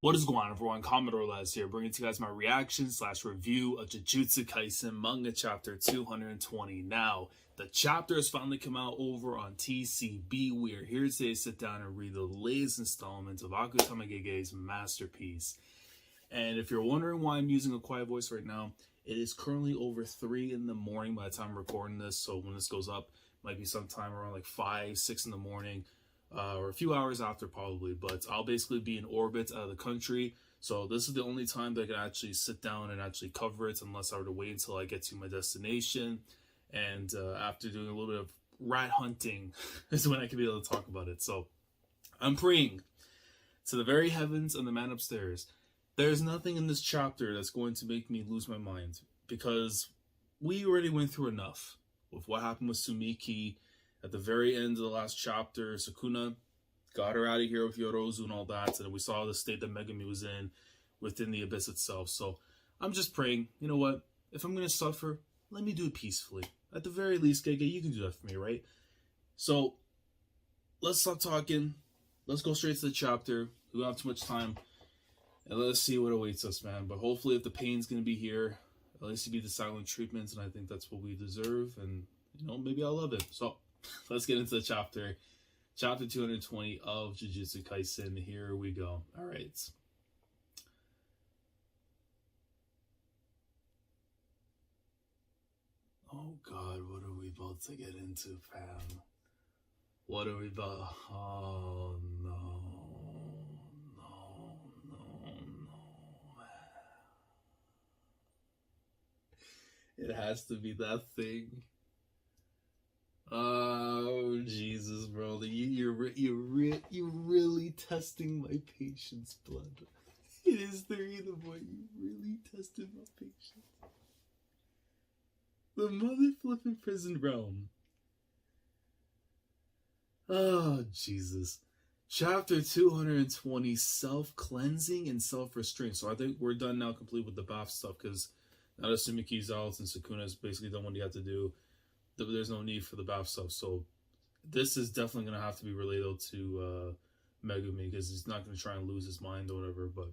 What is going on, everyone? Commodore Les here, bringing to you guys my reaction / review of Jujutsu Kaisen manga chapter 220. Now, the chapter has finally come out over on TCB. We are here today to sit down and read the latest installment of Akutama Gege's masterpiece. And if you're wondering why I'm using a quiet voice right now, it is currently over 3 in the morning by the time I'm recording this. So when this goes up, it might be sometime around like 5, 6 in the morning. Or a few hours after probably, but I'll basically be in orbit out of the country, so this is the only time that I can actually sit down and actually cover it, unless I were to wait until I get to my destination, and after doing a little bit of rat hunting is when I can be able to talk about it. So I'm praying to the very heavens and the man upstairs. There's nothing in this chapter that's going to make me lose my mind, because we already went through enough with what happened with Sumiki. At the very end of the last chapter, Sukuna got her out of here with Yorozu and all that, and we saw the state that Megumi was in within the abyss itself. So I'm just praying, you know what, if I'm going to suffer, let me do it peacefully. At the very least, Gege, you can do that for me, right? So let's stop talking. Let's go straight to the chapter. We don't have too much time. And let's see what awaits us, man. But hopefully if the pain's going to be here, at least it'll be the silent treatments, and I think that's what we deserve. And, you know, maybe I'll love it. So let's get into the chapter. Chapter 220 of Jujutsu Kaisen. Here we go. All right. Oh, God. What are we about to get into, fam? What are we about? Oh, no. It has to be that thing. Oh, Jesus, bro. You're really testing my patience, blood. It is 3 in the morning. You really tested my patience. The mother flipping prison realm. Oh, Jesus. Chapter 220, self-cleansing and self-restraint. So I think we're done now, complete with the bath stuff, because now that Sumiki's out and Sukuna has basically done what he had to do, there's no need for the bath stuff. So this is definitely going to have to be related to Megumi, because he's not going to try and lose his mind or whatever. But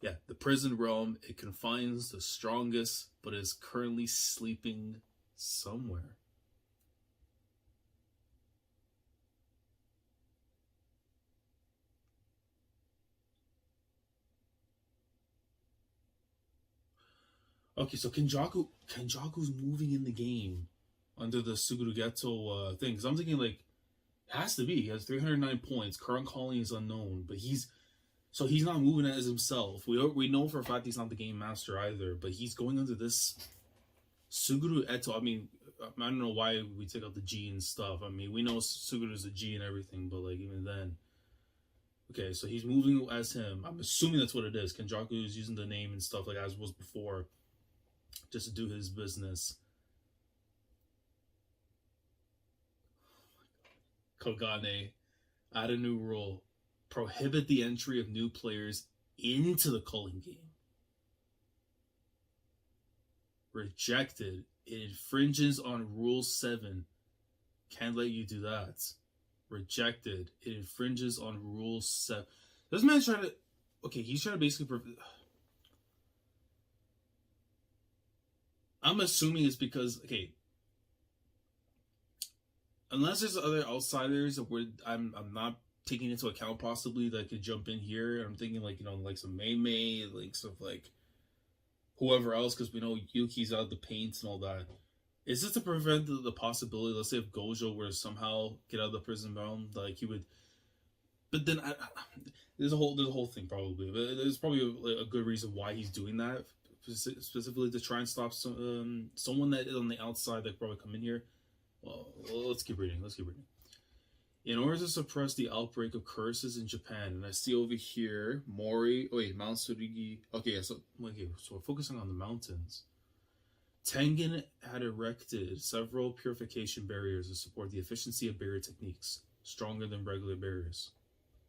yeah, the prison realm, it confines the strongest, but is currently sleeping somewhere. Okay, so Kenjaku's moving in the game under the Suguru Geto thing. Because I'm thinking, like, it has to be. He has 309 points. Current calling is unknown. But he's not moving as himself. We know for a fact he's not the game master either. But he's going under this Suguru Eto. I mean, I don't know why we take out the G and stuff. I mean, we know Suguru's a G and everything. But, like, even then. Okay, so he's moving as him. I'm assuming that's what it is. Kenjaku is using the name and stuff, like as was before, just to do his business. Kogane, add a new rule. Prohibit the entry of new players into the Culling Game. Rejected. It infringes on Rule 7. Can't let you do that. Rejected. It infringes on Rule 7. This man's trying to... Okay, he's trying to basically... I'm assuming it's because, okay, unless there's other outsiders that I'm not taking into account possibly that could jump in here. I'm thinking, like, you know, like some Mei, like some, like, whoever else, because we know Yuki's out of the paints and all that. Is this to prevent the possibility, let's say if Gojo were to somehow get out of the prison realm, like he would, but then there's a whole thing probably, but there's probably a good reason why he's doing that. Specifically to try and stop someone that is on the outside that probably come in here. Well, let's keep reading. In order to suppress the outbreak of curses in Japan, and I see over here Mori. Oh wait, Mount Surigi. Okay, so we're focusing on the mountains. Tengen had erected several purification barriers to support the efficiency of barrier techniques, stronger than regular barriers.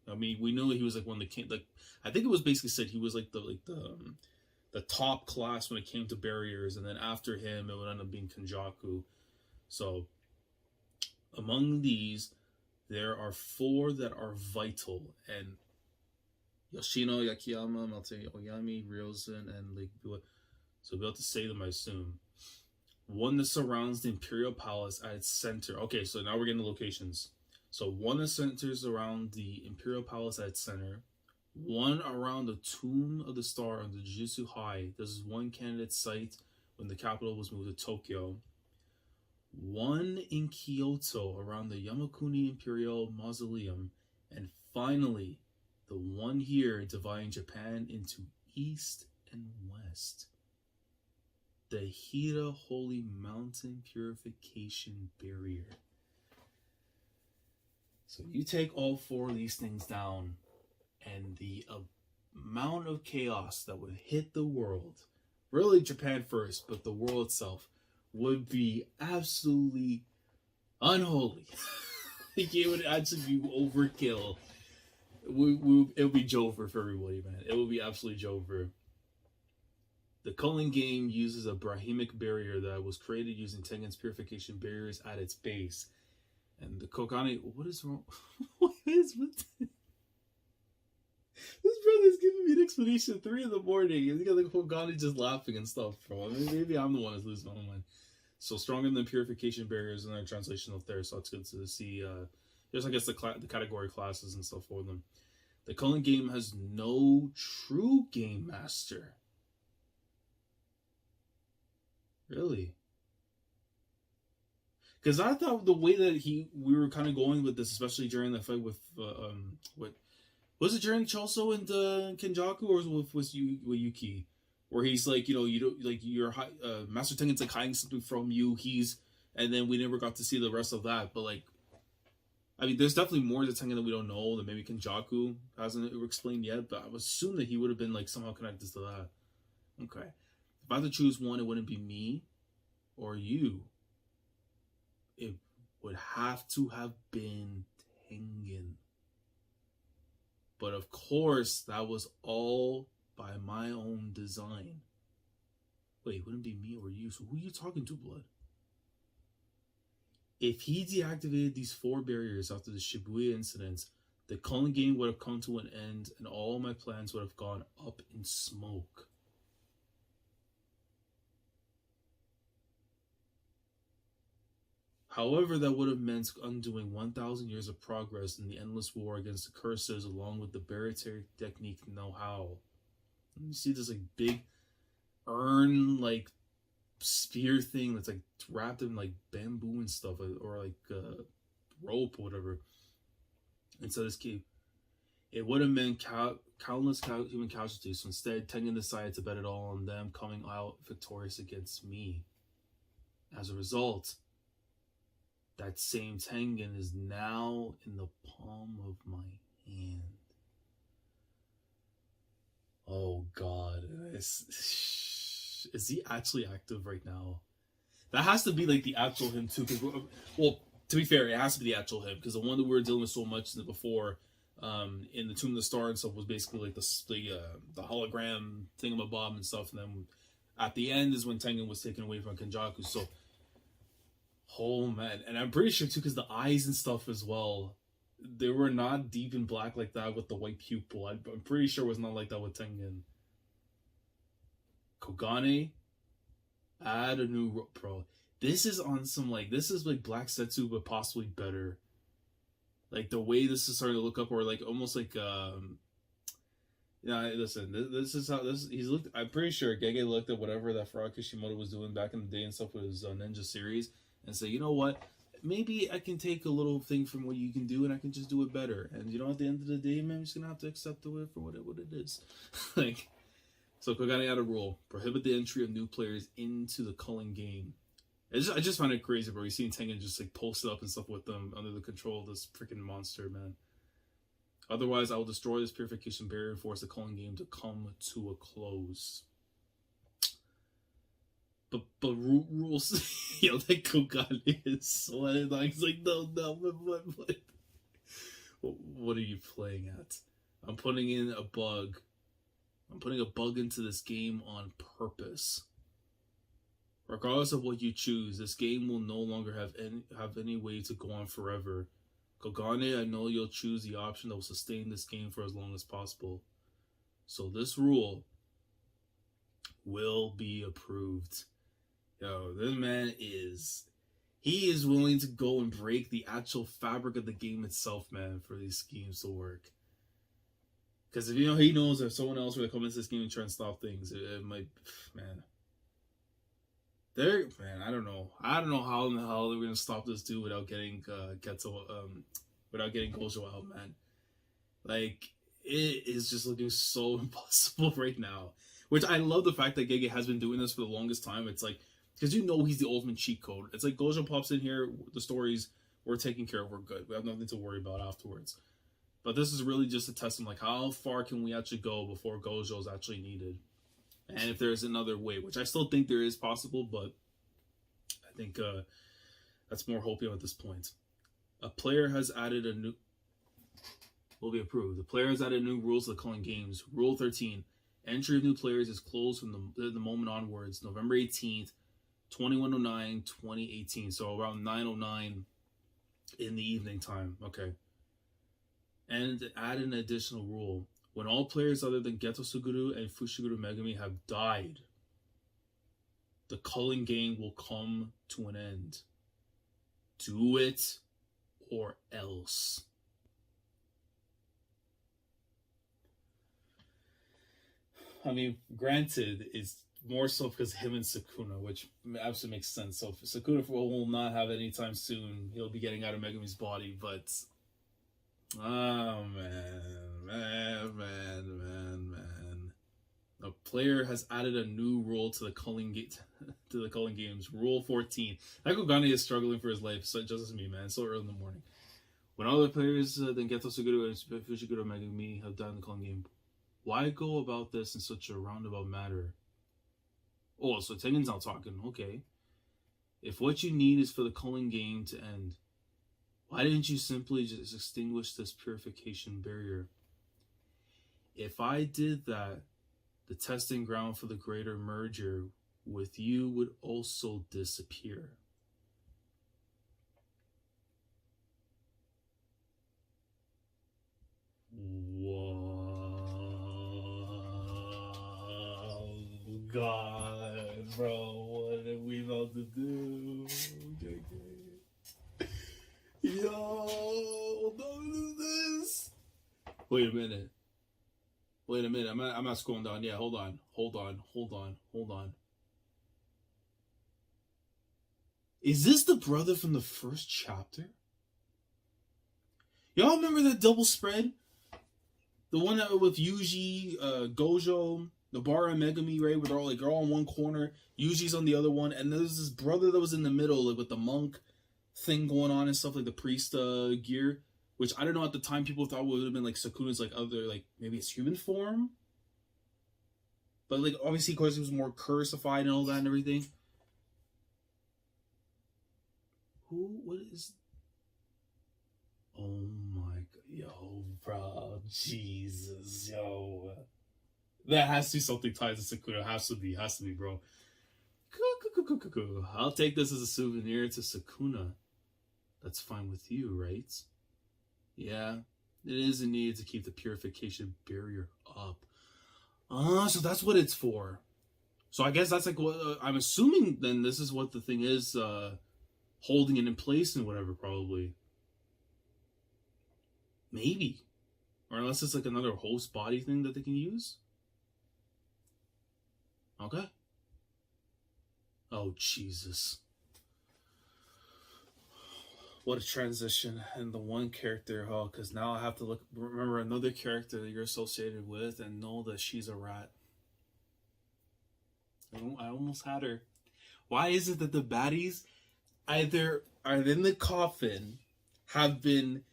I mean, we know he was like one of the king. Like, I think it was basically said he was like the top class when it came to barriers, and then after him it would end up being Kenjaku. So among these, there are 4 that are vital, and Yoshino, Yakiyama, Malte Oyami, Ryozen, and Lake Biwa. So we'll have to say them, I assume. One that surrounds the Imperial Palace at its center. Okay, so now we're getting the locations. So one that centers around the Imperial Palace at its center. One around the Tomb of the Star on the Jujutsu High. This is one candidate site when the capital was moved to Tokyo. One in Kyoto around the Yamakuni Imperial Mausoleum. And finally, the one here dividing Japan into East and West. The Hira Holy Mountain Purification Barrier. So you take all four of these things down, and the amount of chaos that would hit the world, really Japan first, but the world itself, would be absolutely unholy. It would actually be overkill. It would be Jover for everybody, man. It would be absolutely Jover. The Culling Game uses a Brahimic barrier that was created using Tengen's purification barriers at its base. And the Kogane... What is wrong? What is with this? This brother's giving me an explanation at 3 in the morning. And you got the Kogane just laughing and stuff, bro. I mean, maybe I'm the one that's losing my mind. So stronger than purification barriers in their translation up there. So it's good to see... there's, I guess, the category classes and stuff for them. The Culling Game has no true game master. Really? Because I thought the way that we were kind of going with this, especially during the fight with what was it during Choso and Kenjaku, or was it with Yuki, where he's like, you don't like your Master Tengen's like hiding something from you. And then we never got to see the rest of that. But like, I mean, there's definitely more to Tengen that we don't know that maybe Kenjaku hasn't explained yet. But I would assume that he would have been like somehow connected to that. Okay. If I had to choose one, it wouldn't be me or you. It would have to have been Tengen. But of course, that was all by my own design. Wait, it wouldn't be me or you. So who are you talking to, Blood? If he deactivated these 4 barriers after the Shibuya incidents, the Culling Game would have come to an end and all my plans would have gone up in smoke. However, that would have meant undoing 1,000 years of progress in the endless war against the curses, along with the barrier technique know-how. You see this like big urn, like spear thing that's like wrapped in like bamboo and stuff, or like rope or whatever. Inside this cave, it would have meant countless human casualties. So instead, Tengen decided to bet it all on them coming out victorious against me. As a result, that same Tengen is now in the palm of my hand. Oh God, is he actually active right now? That has to be like the actual him too. Well, to be fair, it has to be the actual him, because the one that we were dealing with so much before, in the Tomb of the Star and stuff, was basically like the hologram thingamabob and stuff. And then at the end is when Tengen was taken away from Kenjaku. So. Oh man, and I'm pretty sure too, because the eyes and stuff as well, they were not deep in black like that with the white pupil. I'm pretty sure it was not like that with Tengen. Kogane, add a new pro. This is on some like, this is like Black Setsu, but possibly better. Like the way this is starting to look up, or like almost like listen, this is how he's looked. I'm pretty sure Gege looked at whatever that Farah Kishimoto was doing back in the day and stuff with his Ninja series, and say, you know what, maybe I can take a little thing from what you can do and I can just do it better. And you know, at the end of the day, man, I'm just gonna have to accept it for what it is. Like, so Kogane had a rule: prohibit the entry of new players into the Culling Game. I just find it crazy, bro. You seen Tengen just like post up and stuff with them under the control of this freaking monster, man. Otherwise, I will destroy this purification barrier and force the Culling Game to come to a close. But rules, yo, that Kogane is so annoying. He's like, no, what are you playing at? I'm putting in a bug. I'm putting a bug into this game on purpose. Regardless of what you choose, this game will no longer have any way to go on forever. Kogane, I know you'll choose the option that will sustain this game for as long as possible. So this rule will be approved. Yo, this man he is willing to go and break the actual fabric of the game itself, man, for these schemes to work. Because if he knows if someone else were to come into this game and try and stop things, it might, man. I don't know. I don't know how in the hell they're gonna stop this dude without getting without getting Gojo out, man. Like, it is just looking so impossible right now. Which I love the fact that Gege has been doing this for the longest time. It's like, because he's the ultimate cheat code. It's like Gojo pops in here, the stories we're taking care of, we're good. We have nothing to worry about afterwards. But this is really just to test him, like, how far can we actually go before Gojo is actually needed? And if there's another way, which I still think there is possible, but I think that's more hoping at this point. A player has added a new... will be approved. The player has added new rules to the Culling Games. Rule 13. Entry of new players is closed from the moment onwards. November 18th, 2109, 2018. So around 9:09 in the evening time. Okay. And add an additional rule. When all players other than Geto Suguru and Fushiguro Megumi have died, the Culling Game will come to an end. Do it or else. I mean, granted, it's more so because him and Sukuna, which absolutely makes sense. So Sukuna will not have any time soon. He'll be getting out of Megumi's body, but... oh, man. A player has added a new rule to the Culling Games. Rule 14. Akogane is struggling for his life, so just as me, man. It's so early in the morning. When other players than Geto Suguru and Fushiguro Megumi have died in the Culling Game, why go about this in such a roundabout manner? Oh, so Tengen's not talking. Okay. If what you need is for the Culling Game to end, why didn't you simply just extinguish this purification barrier? If I did that, the testing ground for the greater merger with you would also disappear. Whoa. God, bro, what are we about to do? Yo, what is this? Wait a minute. I'm not scrolling down. Yeah, hold on. Is this the brother from the first chapter? Y'all remember that double spread? The one that with Yuji, Gojo, Nobara, and Megumi, right? Where they're all in one corner. Yuji's on the other one, and there's this brother that was in the middle, like with the monk thing going on and stuff, like the priest gear. Which I don't know, at the time people thought would have been like Sukuna's like other, like maybe it's human form. But like obviously because he was more cursified and all that and everything. What is... oh my god, yo, bro, Jesus, yo. That has to be something tied to Sukuna. Has to be, bro. I'll take this as a souvenir to Sukuna. That's fine with you, right? Yeah, it is a need to keep the purification barrier up. So that's what it's for. So I guess that's like what I'm assuming. Then this is what the thing is, holding it in place and whatever, probably. Maybe, or unless it's like another host body thing that they can use. Okay. Oh Jesus. What a transition. And the one character, because now I have to remember another character that you're associated with and know that she's a rat. I almost had her. Why is it that the baddies either are in the coffin, have been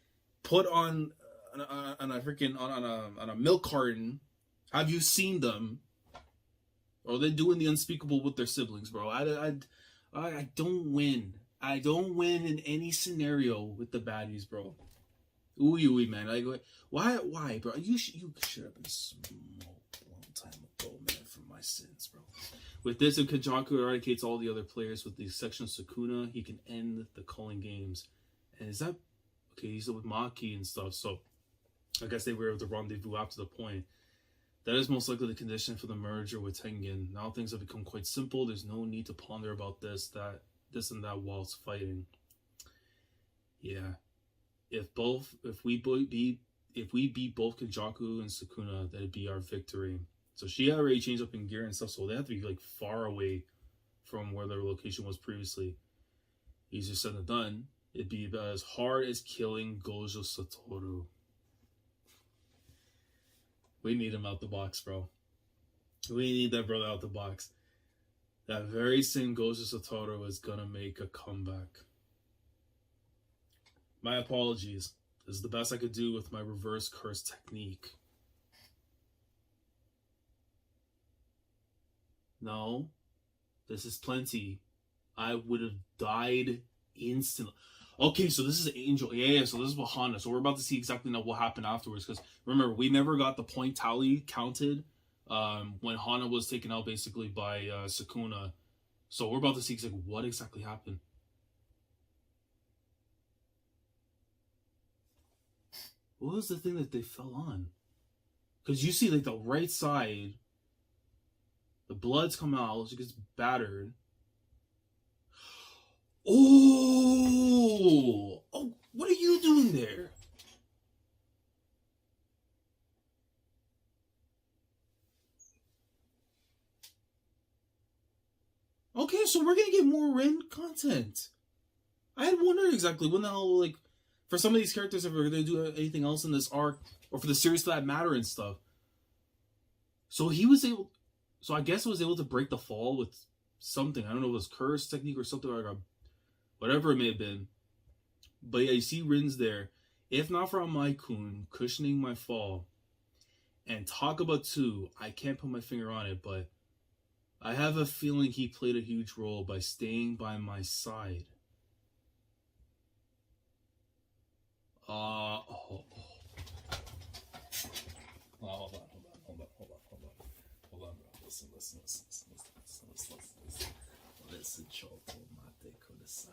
put on a milk carton? Have you seen them? Or they're doing the unspeakable with their siblings, bro. I don't win. I don't win in any scenario with the baddies, bro. Ooh, man. Like, why, bro? You should have been smoked a long time ago, man, for my sins, bro. With this, if Kenjaku eradicates all the other players with the exception of Sukuna, he can end the Culling Games. And is that... okay, he's with Maki and stuff, so I guess they were able to rendezvous up to the point. That is most likely the condition for the merger with Tengen. Now things have become quite simple. There's no need to ponder about this, and that whilst fighting. Yeah. If we beat both Kenjaku and Sukuna, that'd be our victory. So she had already changed up in gear and stuff, so they have to be like far away from where their location was previously. Easier said than done. It'd be about as hard as killing Gojo Satoru. We need him out the box, bro. We need that brother out the box. That very same Gojo Satoru is gonna make a comeback. My apologies. This is the best I could do with my reverse curse technique. No. This is plenty. I would have died instantly. Okay, so this is Angel. Yeah, so this is Wahana. So we're about to see exactly what happened afterwards. Because remember, we never got the point tally counted when Hana was taken out basically by Sukuna. So we're about to see what exactly happened. What was the thing that they fell on? Because you see like the right side, the blood's come out, she gets battered. Oh, what are you doing there? Okay, so we're gonna get more Ren content. I had wondered exactly when the hell, like, for some of these characters, if we're gonna do anything else in this arc, or for the series for that matter and stuff. So he was able, so I guess I was able to break the fall with something. I don't know if it was curse technique or something like a, whatever it may have been. But yeah, you see Rin's there. If not for Amaikun cushioning my fall, and Takaba too, I can't put my finger on it, but I have a feeling he played a huge role by staying by my side. Hold on, bro. Listen, Choto Mate Kudasai.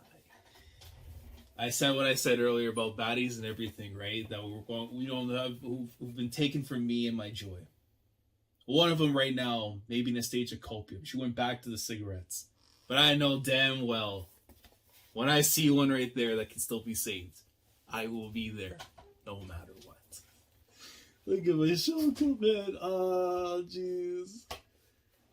I said what I said earlier about baddies and everything, right? That we don't have, who've been taken from me and my joy. One of them right now, maybe Nastasia Copium. She went back to the cigarettes. But I know damn well, when I see one right there that can still be saved, I will be there, no matter what. Look at my shoulder, man. Oh, jeez.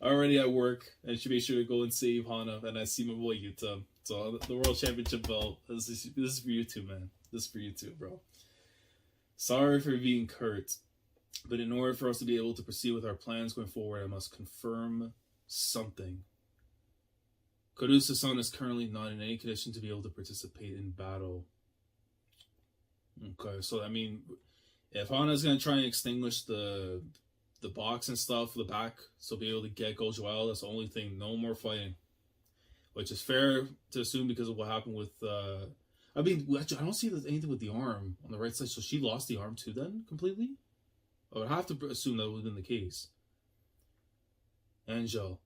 Already at work, I should be sure to go and save Hana, and I see my boy Yuta. So the World Championship belt, this is for you too, man. This is for you too, bro. Sorry for being curt, but in order for us to be able to proceed with our plans going forward, I must confirm something. Korusa-san is currently not in any condition to be able to participate in battle. Okay, so I mean, if Hana's gonna try and extinguish the box and stuff, the back, so be able to get Gojo out, that's the only thing. No more fighting. Which is fair to assume because of what happened with, I mean, I don't see anything with the arm on the right side, so she lost the arm too then, completely? I would have to assume that would have been the case. Angel,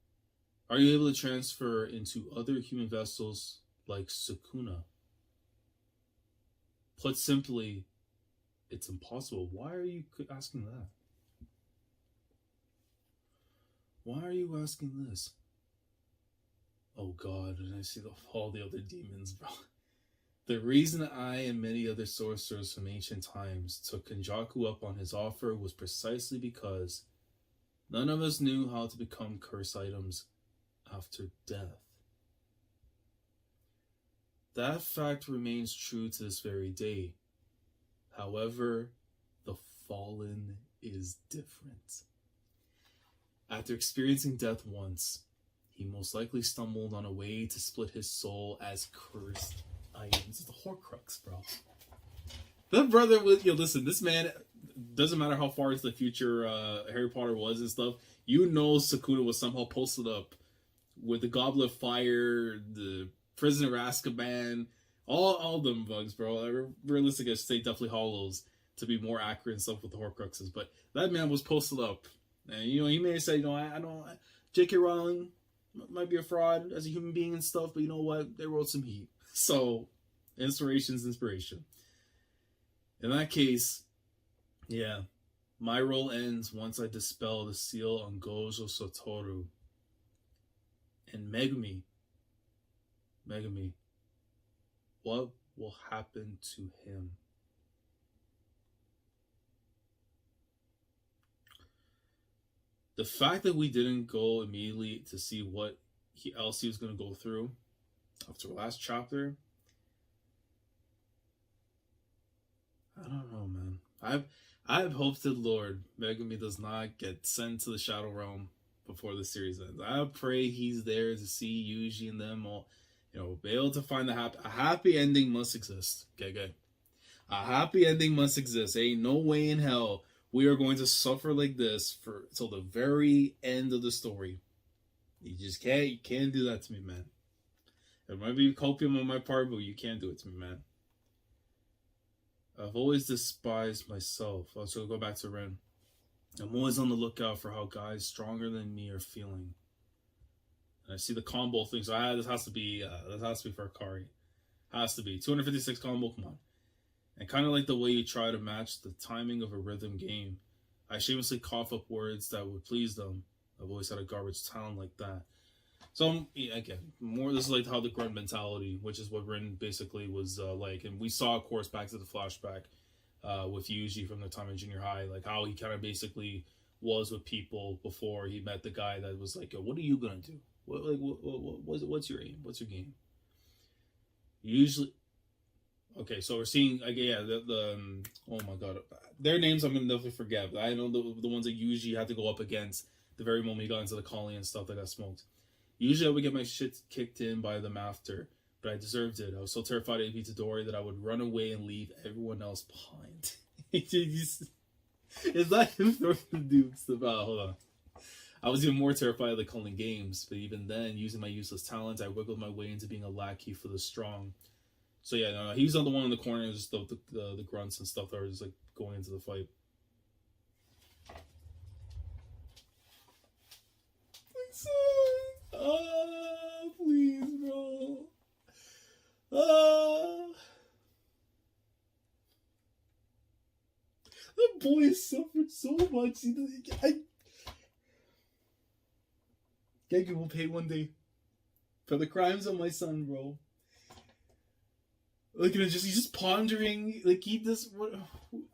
are you able to transfer into other human vessels like Sukuna? Put simply, it's impossible. Why are you asking that? Why are you asking this? Oh god, and I see all the other demons, bro. The reason I and many other sorcerers from ancient times took Kenjaku up on his offer was precisely because none of us knew how to become curse items after death. That fact remains true to this very day. However, the fallen is different. After experiencing death once, he most likely stumbled on a way to split his soul as cursed items. It's the Horcrux, bro. That brother was, listen, this man, doesn't matter how far into the future Harry Potter was and stuff, Sukuna was somehow posted up with the Goblet of Fire, the Prisoner of Azkaban, all them bugs, bro. Realistically, I should say definitely Hollows to be more accurate and stuff with the Horcruxes, but that man was posted up. And, he may have said, I don't, J.K. Rowling might be a fraud as a human being and stuff, but you know what? They wrote some heat. So, inspiration. In that case, yeah, My role ends once I dispel the seal on Gojo Satoru. And Megumi, what will happen to him? The fact that we didn't go immediately to see what else he was going to go through after the last chapter, I don't know, man. I have hopes to the Lord Megumi does not get sent to the Shadow Realm before the series ends. I pray he's there to see Yuji and them all, be able to find a happy ending must exist. Okay. A happy ending must exist. Ain't no way in hell we are going to suffer like this for till the very end of the story. You just can't. You can't do that to me, man. It might be copium on my part, but you can't do it to me, man. I've always despised myself. So go back to Ren. I'm always on the lookout for how guys stronger than me are feeling. And I see the combo thing. So this has to be for Akari. Has to be 256 combo. Come on. And kind of like the way you try to match the timing of a rhythm game, I shamelessly cough up words that would please them. I've always had a garbage talent like that. So again, more this is like how the grunt mentality, which is what Rin basically was like, and we saw, of course, back to the flashback with Yuji from the time in junior high, like how he kind of basically was with people before he met the guy that was like, "What are you gonna do? What's your aim? What's your game?" Usually, okay, so we're seeing oh my god, their names I'm gonna definitely forget. But I know the ones that Yuji had to go up against the very moment he got into the colony and stuff that got smoked. Usually I would get my shit kicked in by them after, but I deserved it. I was so terrified of Itadori that I would run away and leave everyone else behind. It's not him throwing the dudes. Hold on. I was even more terrified of the Culling Games, but even then, using my useless talents, I wiggled my way into being a lackey for the strong. So yeah, no, he's not the one in the corner, just the grunts and stuff that are just like going into the fight. Please, bro. The boy suffered so much. Kenjaku will pay one day for the crimes of my son, bro. Like, he's just pondering. Like,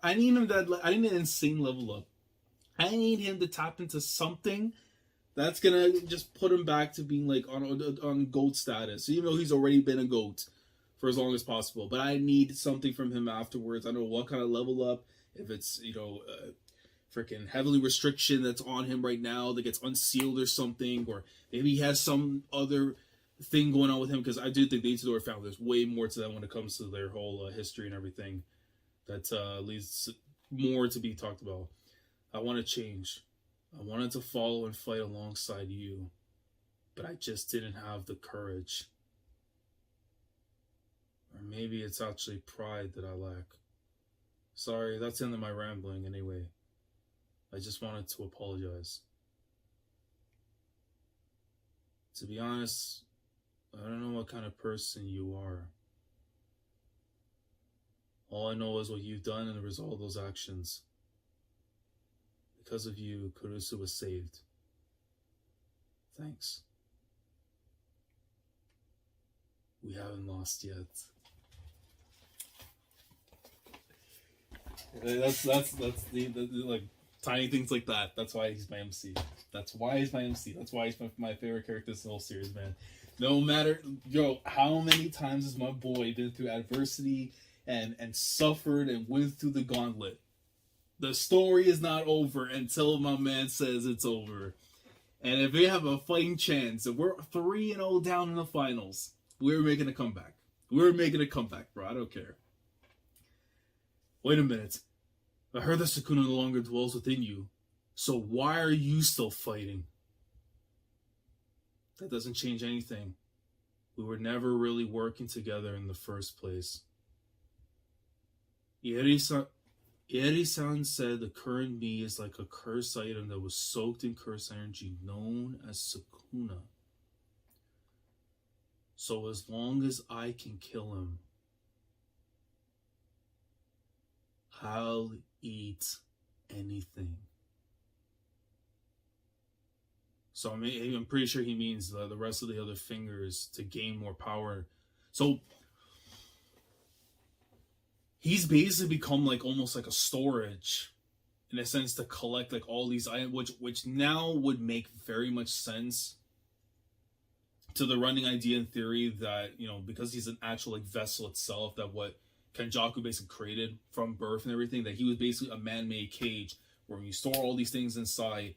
I need him I need an insane level up. I need him to tap into something that's gonna just put him back to being like on GOAT status, even though he's already been a GOAT for as long as possible. But I need something from him afterwards. I don't know what kind of level up. If it's freaking heavily restriction that's on him right now that gets unsealed or something, or maybe he has some other thing going on with him. Because I do think the Itadori family, there's way more to them when it comes to their whole history and everything. That leads more to be talked about. I want to change. I wanted to follow and fight alongside you, but I just didn't have the courage. Or maybe it's actually pride that I lack. Sorry, that's the end of my rambling anyway. I just wanted to apologize. To be honest, I don't know what kind of person you are. All I know is what you've done and the result of those actions. Because of you, Kurusu was saved. Thanks. We haven't lost yet. That's the like tiny things like that. That's why he's my MC. That's why he's my favorite character in the whole series, man. No matter, how many times has my boy been through adversity and suffered and went through the gauntlet? The story is not over until my man says it's over. And if we have a fighting chance, if we're 3-0 down in the finals, we're making a comeback. We're making a comeback, bro. I don't care. Wait a minute. I heard that Sukuna no longer dwells within you. So why are you still fighting? That doesn't change anything. We were never really working together in the first place. Ieri-san said the current me is like a cursed item that was soaked in cursed energy known as Sukuna. So as long as I can kill him, I'll eat anything. So I'm pretty sure he means the rest of the other fingers to gain more power. So he's basically become like almost like a storage in a sense to collect like all these items, which now would make very much sense to the running idea in theory that, you know, because he's an actual like vessel itself, that what Kenjaku basically created from birth and everything, that he was basically a man-made cage where when you store all these things inside,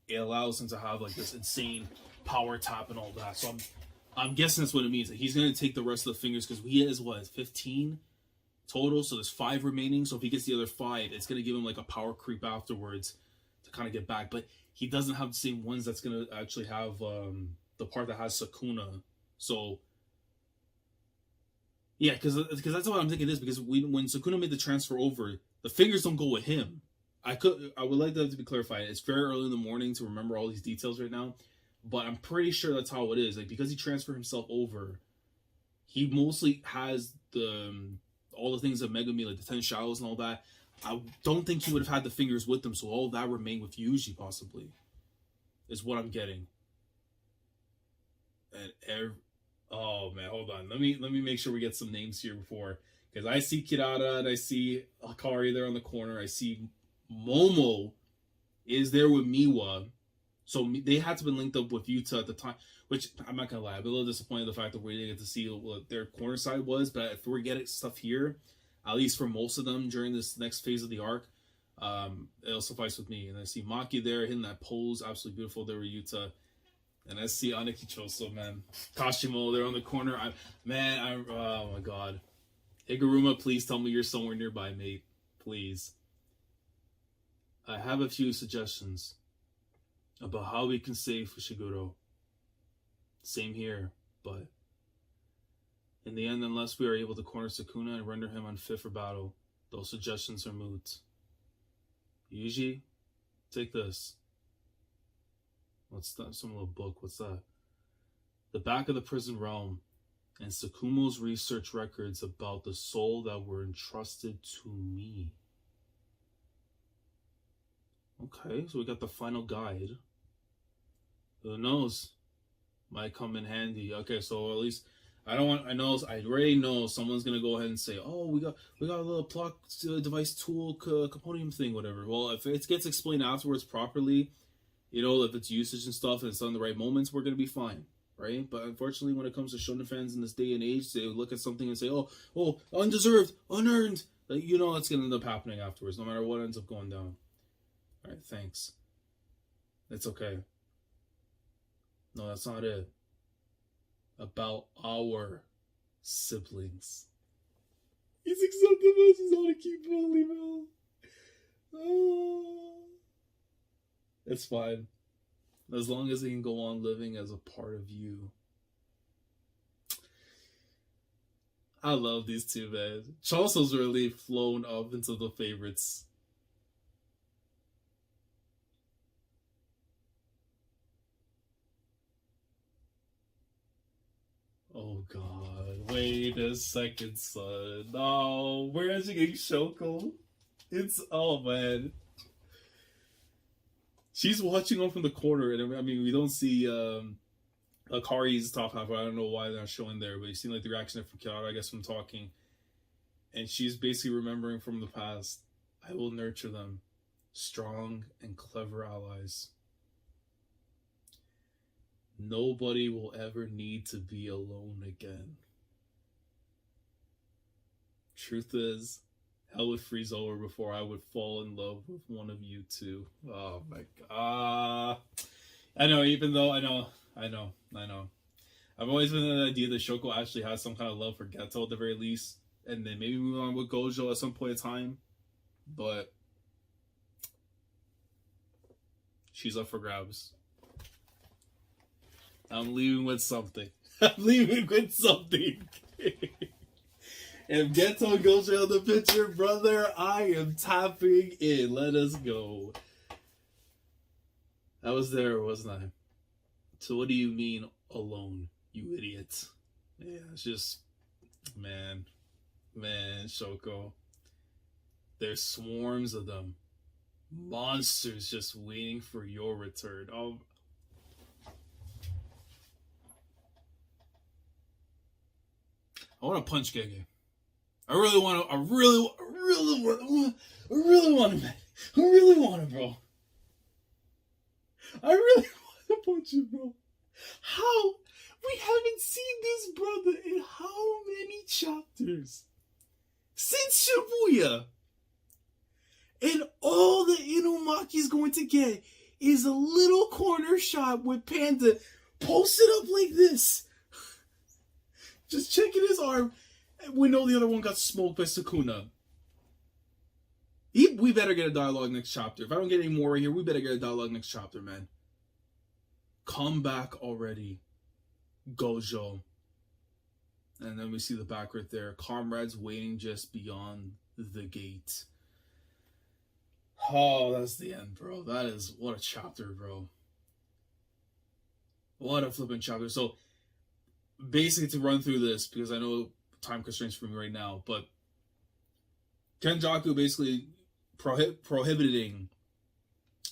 it allows him to have like this insane power tap and all that. So I'm guessing that's what it means. That he's gonna take the rest of the fingers because he has what 15 total, so there's 5 remaining. So if he gets the other 5, it's gonna give him like a power creep afterwards to kind of get back. But he doesn't have the same ones that's gonna actually have the part that has Sukuna. So yeah, because that's what I'm thinking this, because when Sukuna made the transfer over, the fingers don't go with him. I would like that to be clarified. It's very early in the morning to remember all these details right now, but I'm pretty sure that's how it is. Like, because he transferred himself over, he mostly has all the things that Megumi, like the 10 shadows and all that. I don't think he would have had the fingers with him, so all that remained with Yuji possibly, is what I'm getting. And oh man, hold on. Let me make sure we get some names here before, because I see Kirara and I see Akari there on the corner. I see Momo is there with Miwa, so they had to be linked up with Yuta at the time. Which I'm not gonna lie, I'm a little disappointed in the fact that we didn't get to see what their corner side was. But if we're getting stuff here, at least for most of them during this next phase of the arc, it'll suffice with me. And I see Maki there hitting that pose, absolutely beautiful there with Yuta. And I see Aniki Choso, man. Kashimo there on the corner. Oh my god. Higuruma, please tell me you're somewhere nearby, mate. Please. I have a few suggestions about how we can save Fushiguro. Same here, but in the end, unless we are able to corner Sukuna and render him unfit for battle, those suggestions are moot. Yuji, take this. What's that? Some little book. What's that? The Back of the Prison Realm and Tsukumo's research records about the soul that were entrusted to me. Okay, so we got the final guide. Who knows? Might come in handy. Okay, so at least I already know someone's gonna go ahead and say, "Oh, we got a little plot device tool component thing, whatever." Well, if it gets explained afterwards properly, you know, if it's usage and stuff and it's done the right moments, we're gonna be fine, right? But unfortunately, when it comes to shonen fans in this day and age, they look at something and say, "Oh, undeserved, unearned." Like, you know, it's gonna end up happening afterwards, no matter what ends up going down. All right, thanks. It's okay. No, that's not it. About our siblings. He's accepted us. He's on a keep only, man. Oh. It's fine. As long as he can go on living as a part of you. I love these two, man. Choso's really flown up into the favorites. Oh god, wait a second, son. No, we're actually getting Shoko. Oh man. She's watching on from the corner, and I mean, we don't see Akari's top half. I don't know why they're not showing there, but you see like the reaction from Kiara, I guess, from talking. And she's basically remembering from the past. I will nurture them. Strong and clever allies. Nobody will ever need to be alone again. Truth is, hell would freeze over before I would fall in love with one of you two. Oh my god. I know, even though I know. I've always been in the idea that Shoko actually has some kind of love for Geto at the very least. And then maybe move on with Gojo at some point in time. But she's up for grabs. I'm leaving with something. I'm leaving with something. If Geto and Gojo in the picture, brother, I am tapping in. Let us go. I was there, wasn't I? So what do you mean alone, you idiot? Yeah, it's just, man, Shoko. There's swarms of them. monsters just waiting for your return. I want to punch Gege. I really want to, bro. I really want to punch him, bro. How? We haven't seen this brother in how many chapters? Since Shibuya. And all the Inumaki's going to get is a little corner shot with Panda posted up like this. Just checking his arm. We know the other one got smoked by Sukuna. We better get a dialogue next chapter. If I don't get any more right here, we better get a dialogue next chapter, man. Come back already, Gojo. And then we see the back right there. Comrades waiting just beyond the gate. Oh, that's the end, bro. That is, what a chapter, bro. What a flipping chapter. So, basically to run through this, because I know time constraints for me right now, but Kenjaku basically prohibiting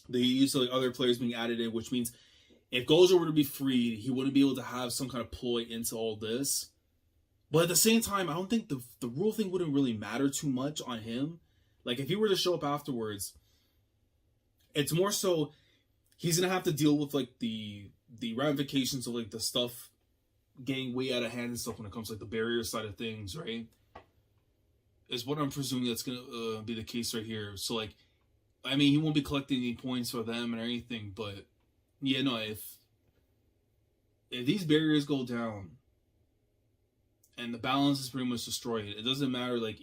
the use of other players being added in, which means if Gojo were to be freed, he wouldn't be able to have some kind of ploy into all this. But at the same time, I don't think the rule thing wouldn't really matter too much on him. Like, if he were to show up afterwards, it's more so he's going to have to deal with, like, the ramifications of, like, the stuff getting way out of hand and stuff when it comes to, like, the barrier side of things, right? Is what I'm presuming that's going to be the case right here. So, like, I mean, he won't be collecting any points for them or anything, but, yeah, no, if these barriers go down and the balance is pretty much destroyed, it doesn't matter, like,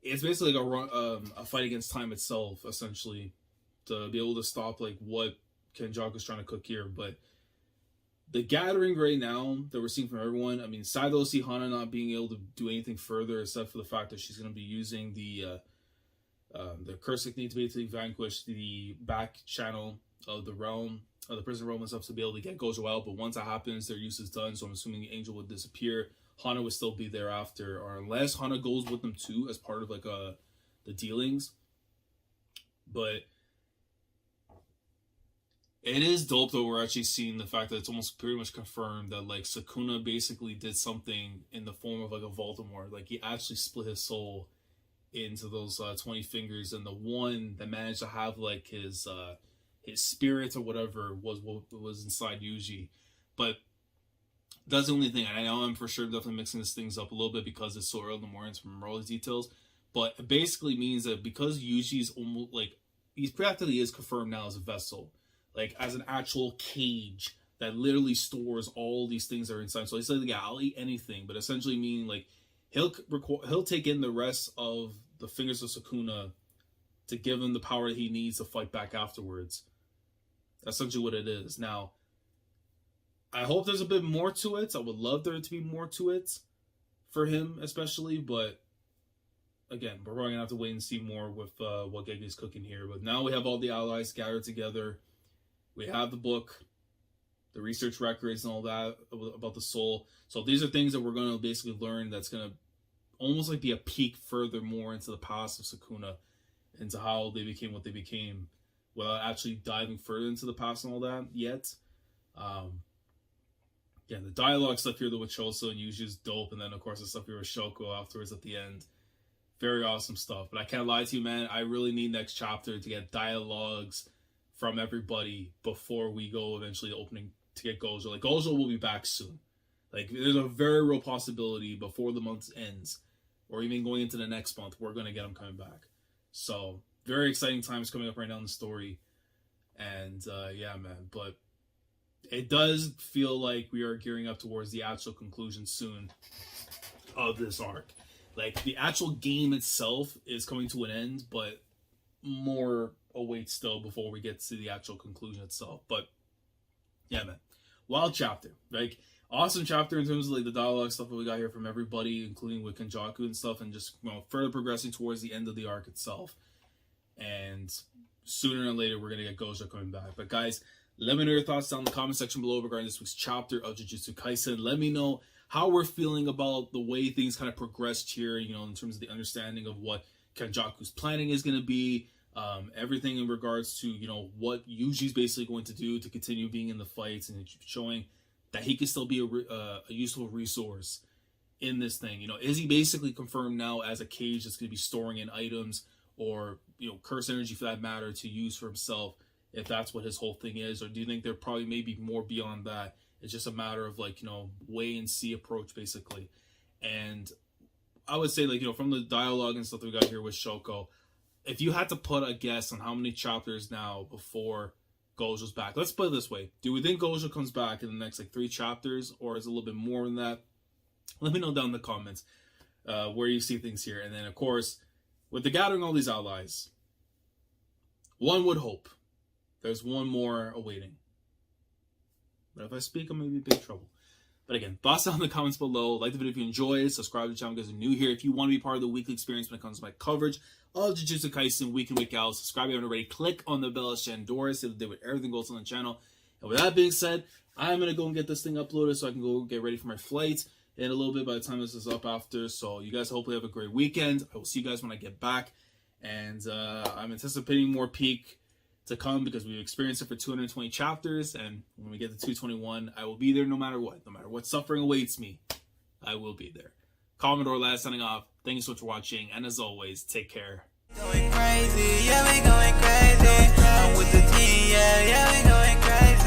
it's basically like a fight against time itself, essentially, to be able to stop, like, what Kenjaku's trying to cook here. But the gathering right now that we're seeing from everyone, I mean, Saido see Hana not being able to do anything further except for the fact that she's going to be using the curse technique to basically vanquish the back channel of the realm, of the prison realm and stuff, to be able to get Gojo out. But once that happens, their use is done, so I'm assuming the angel would disappear. Hana would still be there after, or unless Hana goes with them too as part of like the dealings. But it is dope though. We're actually seeing the fact that it's almost pretty much confirmed that like Sukuna basically did something in the form of like a Voldemort. Like he actually split his soul into those 20 fingers, and the one that managed to have like his spirit or whatever was inside Yuji. But that's the only thing. I know I'm for sure definitely mixing these things up a little bit because it's so early in the morning to remember all these details. But it basically means that because Yuji's almost like, he's practically is confirmed now as a vessel, like as an actual cage that literally stores all these things that are inside. So he's like, yeah, I'll eat anything, but essentially meaning like he'll take in the rest of the fingers of Sukuna to give him the power that he needs to fight back afterwards. That's essentially what it is. Now, I hope there's a bit more to it. I would love there to be more to it for him, especially. But again, we're going to have to wait and see more with what Gege's cooking here. But now we have all the allies gathered together. We have the book, the research records, and all that about the soul. So these are things that we're going to basically learn. That's going to almost like be a peek furthermore into the past of Sukuna, into how they became what they became, without actually diving further into the past and all that yet. Yeah, the dialogue stuff here with Choso and Yuji is dope, and then of course the stuff here with Shoko afterwards at the end. Very awesome stuff. But I can't lie to you, man, I really need next chapter to get dialogues from everybody before we go eventually opening to get Gojo. Like, Gojo will be back soon. Like, there's a very real possibility before the month ends, or even going into the next month, we're going to get him coming back. So, very exciting times coming up right now in the story. And, yeah, man, but it does feel like we are gearing up towards the actual conclusion soon of this arc. Like, the actual game itself is coming to an end, but more awaits still before we get to the actual conclusion itself. But, yeah, man. Wild chapter. Like, awesome chapter in terms of, like, the dialogue stuff that we got here from everybody, including with Kenjaku and stuff, and just, you know, further progressing towards the end of the arc itself. And sooner than later, we're going to get Gojo coming back. But, guys, let me know your thoughts down in the comment section below regarding this week's chapter of Jujutsu Kaisen. Let me know how we're feeling about the way things kind of progressed here, you know, in terms of the understanding of what Kenjaku's planning is going to be, Everything in regards to, you know, what Yuji's basically going to do to continue being in the fights and showing that he can still be a useful resource in this thing. You know, is he basically confirmed now as a cage that's going to be storing in items or, you know, curse energy for that matter to use for himself, if that's what his whole thing is? Or do you think there probably may be more beyond that? It's just a matter of, like, you know, wait and see approach basically. And I would say, like, you know, from the dialogue and stuff that we got here with Shoko, if you had to put a guess on how many chapters now before Gojo's back, let's put it this way. Do we think Gojo comes back in the next, like, 3 chapters, or is it a little bit more than that? Let me know down in the comments where you see things here. And then, of course, with the gathering all these allies, one would hope there's one more awaiting. But if I speak, I'm going to be in big trouble. But again, thoughts down in the comments below. Like the video if you enjoyed. Subscribe to the channel if you guys are new here. If you want to be part of the weekly experience when it comes to my coverage of Jujutsu Kaisen week in, week out, subscribe if you haven't already. Click on the bell as Shandora so that with everything goes on the channel. And with that being said, I'm going to go and get this thing uploaded so I can go get ready for my flight in a little bit by the time this is up after. So you guys hopefully have a great weekend. I will see you guys when I get back. And I'm anticipating more peak to come because we've experienced it for 220 chapters, and when we get to 221, I will be there no matter what. No matter what suffering awaits me, I will be there. Commodore last signing off. Thank you so much for watching, and as always, take care. Going crazy, yeah, we going crazy. I'm with the team, yeah, we going crazy.